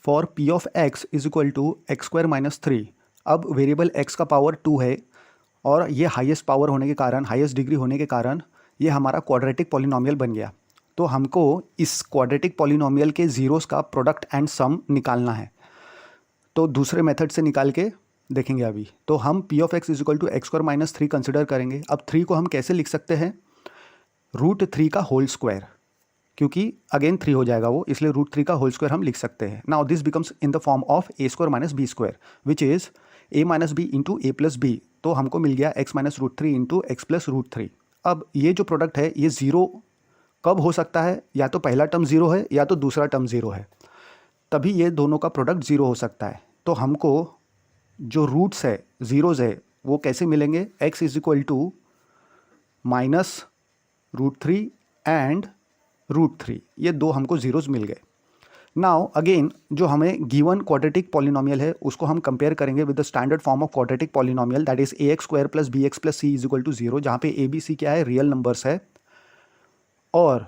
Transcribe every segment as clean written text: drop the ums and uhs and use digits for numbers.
For P of X is equal to X square minus 3। अब variable x का power 2 है और ये हाईएस्ट पावर होने के कारण, हाईएस्ट डिग्री होने के कारण ये हमारा क्वाड्रेटिक पॉलिनोमियल बन गया। तो हमको इस क्वाड्रेटिक पॉलिनोमियल के जीरोस का प्रोडक्ट एंड सम निकालना है। तो दूसरे मेथड से निकाल के देखेंगे अभी। तो हम P of X is equal to X square minus 3 consider करेंगे। अब 3 को हम कैसे लिख सकते हैं? √3 का होल स्क्वायर, क्योंकि अगेन 3 हो जाएगा वो, इसलिए √3 का होल स्क्वायर हम लिख सकते हैं। Now this becomes in the form of a square minus b square which is a minus b into a plus b. तो हमको मिल गया x minus √3 into x plus √3। अब ये जो प्रोडक्ट है ये ज़ीरो कब हो सकता है? या तो पहला टर्म ज़ीरो है या तो दूसरा टर्म ज़ीरो है, तभी ये दोनों का प्रोडक्ट ज़ीरो हो सकता है। तो हमको जो रूट्स है, ज़ीरोज़ है, वो कैसे मिलेंगे? x is equal to minus √3 and √3, ये दो हमको ज़ीरोज़ मिल गए। नाउ अगेन जो हमें गिवन क्वाड्रेटिक पॉलिनोमियल है उसको हम कंपेयर करेंगे with the standard form of quadratic polynomial, that is ax square plus bx plus c is equal to 0, जहाँ पे a b c क्या है? रियल नंबर्स है और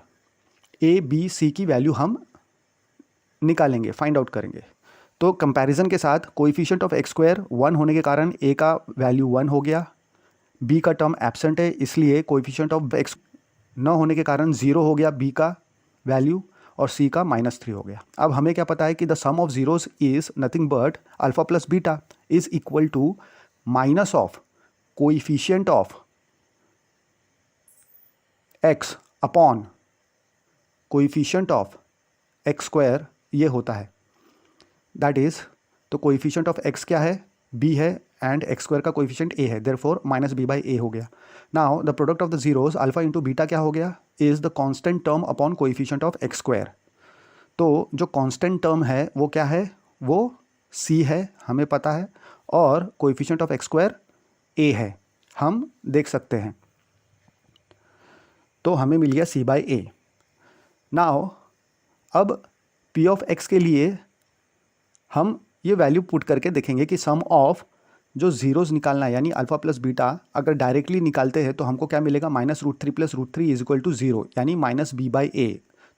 a b c की वैल्यू हम निकालेंगे, फाइंड आउट करेंगे। तो कंपैरिजन के साथ कोएफिशिएंट ऑफ एक्स स्क्वायर 1 होने के कारण a का वैल्यू 1 हो गया, b का टर्म एब्सेंट है इसलिए कोएफिशिएंट ऑफ x न होने के कारण 0 हो गया b का वैल्यू, और c का -3 हो गया। अब हमें क्या पता है कि the sum of zeros is nothing but alpha plus beta is equal to minus of coefficient of x upon coefficient of x square, ये होता है। दैट इज, तो कोएफिशिएंट ऑफ x क्या है? b है एंड एक्स स्क्वायर का coefficient a है, therefore minus b by a हो गया। Now the product of the zeros alpha into beta क्या हो गया? Is the constant term upon coefficient of x square. तो जो कांस्टेंट टर्म है वो क्या है? वो c है, हमें पता है, और coefficient of x square a है, हम देख सकते हैं। तो हमें मिल गया c बाई a। नाउ अब p ऑफ x के लिए हम ये वैल्यू पुट करके देखेंगे कि सम ऑफ जो जीरोस निकालना है, यानी अल्फा प्लस बीटा, अगर डायरेक्टली निकालते हैं तो हमको क्या मिलेगा? Minus √3 plus √3 is equal to 0, यानी माइनस b बाई a।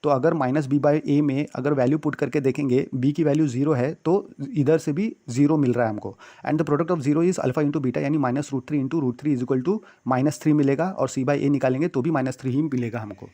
तो अगर माइनस b बाई a में अगर वैल्यू पुट करके देखेंगे, b की वैल्यू 0 है तो इधर से भी 0 मिल रहा है हमको, and the product of 0 is alpha into beta, यानी minus √3 into √3 is equal to -3 मिलेगा, और c बाई a निकालेंगे तो भी -3 ही मिलेगा हमको।